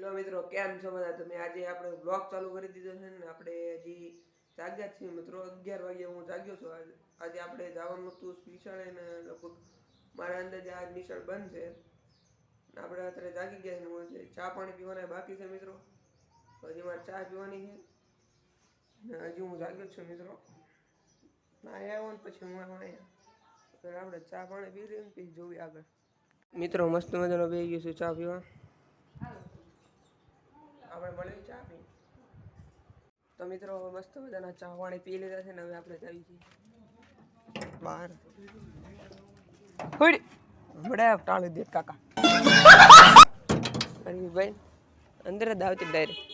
Hello મિત્રો, કેમ છો બધા તમે? આજે આપણે બ્લોગ ચાલુ કરી દીધો છે ને આપણે હજી જાગ્યા છીએ મિત્રો. 11 વાગે હું જાગ્યો છું. આજે આપણે જવાનું હતું નિશાળે ને લગભગ મારા અંદાજે આજ નિશાળ બંધ છે. આપણે અત્યારે જાગી ગયા છે. હું ચા પાણી પીવાના બાકી છે મિત્રો. હજી મારે ચા પીવાની છે ને હજી હું જાગ્યો છું મિત્રો. ના આવ્યો ને પછી હું અહીંયા આપણે ચા પાણી પી લઈએ ને પછી જોવી આગળ. મિત્રો મસ્ત મજાનો બેસી ગયો છું ચા પીવા. આપણે મળી ચા પી તો મિત્રો મસ્ત મજાના ચા પાણી પી લીધા છે ને હવે આપણે જઈએ છીએ બહાર. હુડ બડે ટાળી દે કાકા અરે ભાઈ અંદર જ આવતી ડાયરેક્ટ.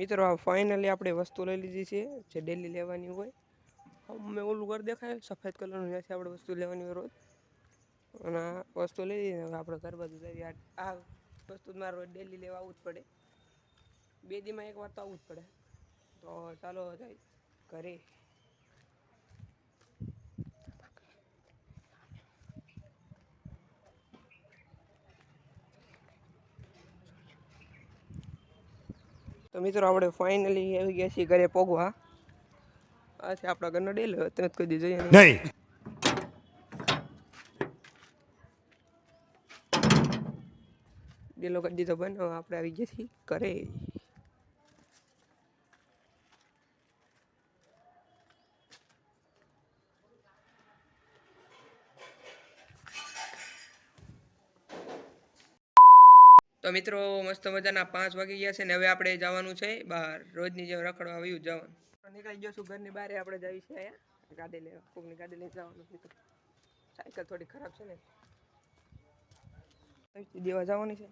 મિત્રો ફાઇનલી આપણે વસ્તુ લઈ લીધી છે જે ડેલી લેવાની હોય. મેં ઓલું ઘર દેખાય સફેદ કલરનું, ત્યાંથી આપણે વસ્તુ લેવાની હોય રોજ. અને આ વસ્તુ લઈ લઈએ હવે આપણે ઘર બાજુ જઈએ. આ વસ્તુ મારે રોજ ડેલી લેવા આવવું જ પડે. 2 દીમાં એક વાર તો આવવું જ પડે. તો ચાલો જાય ઘરે. તો મિત્રો આપણે ફાઇનલી આવી ગયા છીએ ઘરે પોગવા. આ છે આપણા ઘરનો ડેલો. તમે કોઈ દી જોઈએ નહીં. ડેલો કરી દીધો બનો. આપણે આવી ગયા છીએ ઘરે. તો મિત્રો મસ્ત મજાના 5 વાગી ગયા છે ને હવે આપણે જવાનું છે બહાર. રોજની જેમ રખડવા આવ્યું જવાનું. નીકળી ગયો છું ઘરની બહાર. આપણે જઈએ છીએ અહીંયા ગાડી લેવા. કોકની ગાડી લઈને જવાનું મિત્રો. સાયકલ થોડી ખરાબ છે ને દેવા જવાની છે.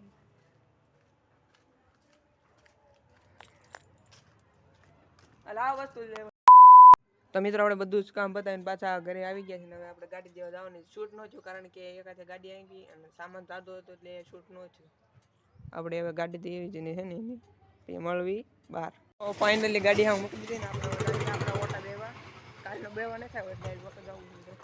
આ વસ્તુ લેવા. તો મિત્રો આપણે બધું જ કામ બતાવીને પાછા ઘરે આવી ગયા છે ને હવે આપણે ગાડી દેવા જવાની. શૂટ ન થયું કારણ કે એકાથે ગાડી આવી ગઈ અને સામાન સાદો હતો એટલે શૂટ ન થયું. આપણે હવે ગાડી દેવી જ છે ને એની મળવી બહાર. ફાઇનલી ગાડી હા મૂકી દીધી ને આપણે ઓટા બેવા. કાલનો બેવા ન થાય એટલે વખત જવું જોઈએ.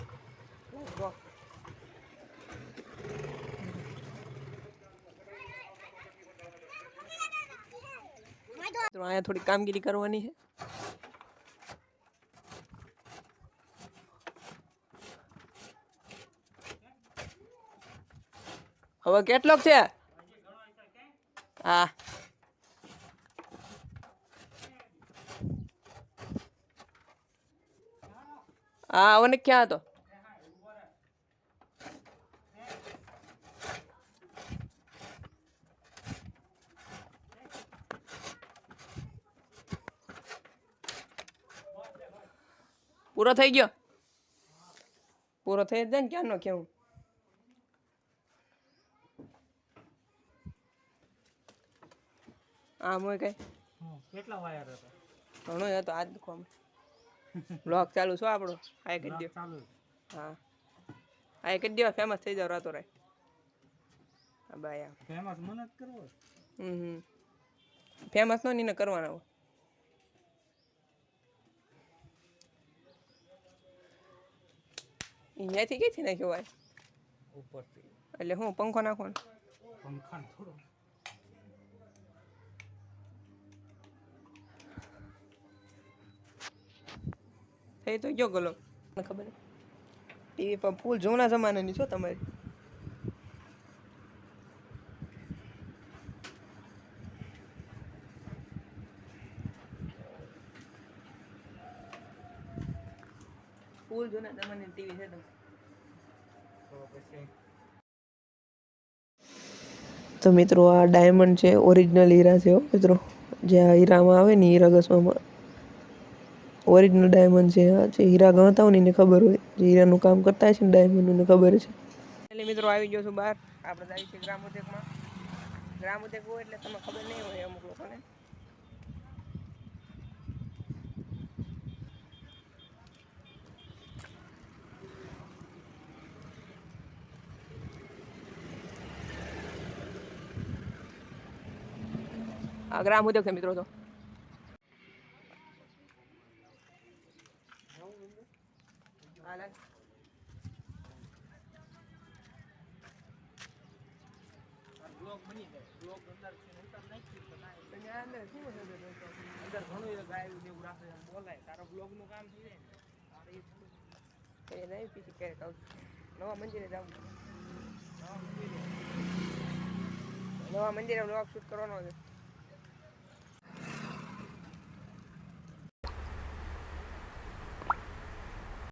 તો અહીંયા થોડી કામગીરી કરવાની છે. હવે કેટલોક છે? હા હા હવે ક્યાં હતો? પૂરો થઈ ગયો? પૂરો થઈ જ જાય ને ક્યાંનો કેવું? આમ હોય કઈ કેટલા વાયર હતા? ઘણો હતો આજ કોમ. બ્લોગ ચાલુ છો આપણો. આય કરી દો. હા આય કરી દો. ફેમસ થઈ જાવ રાતો રાત. હા ભાઈ ફેમસ મને જ કરવો. ફેમસ નો નીને કરવાના હોય. અહીંયાથી કઈથી નાખ્યો ભાઈ? ઉપરથી. એટલે હું પંખો નાખો ને? પંખા થોડો. થઈ તો ગયો ગલો. ખબર ટીવી પર ફૂલ જૂના જમાનાની છો તમારી. ફૂલ જૂના જમાનાની ટીવી છે તમે. તો મિત્રો આ ડાયમંડ છે. ઓરિજિનલ હીરા છે મિત્રો. જે આ હીરામાં આવે ને હીરા ઘસવામાં ઓરિજિનલ ડાયમંડ છે. જે હીરા ગણતા હોય ને એને ખબર હોય, જે હીરાનું કામ કરતા હોય છે ને ડાયમંડનું એને ખબર છે. એટલે મિત્રો આવી ગયો છું બહાર. આપણે આવી છે ગ્રામ ઉદ્યોગમાં. ગ્રામ ઉદ્યોગ હોય એટલે તમને ખબર નહીં હોય અમુક લોકોને. આ ગ્રામ ઉદ્યોગ છે મિત્રો તો. બ્લોક બની જાય. બ્લોક અંદર નાખી અંદર શું અંદર ઘણું ગાયું જેવું રાખે બોલાય. તારો બ્લોગ નું કામ થઈ જાય ને તારે એ નહીં પીછી ક્યારેક આવતું. નવા મંદિરે જવું. નવા મંદિરે બ્લોગ શૂટ કરવાનો છે.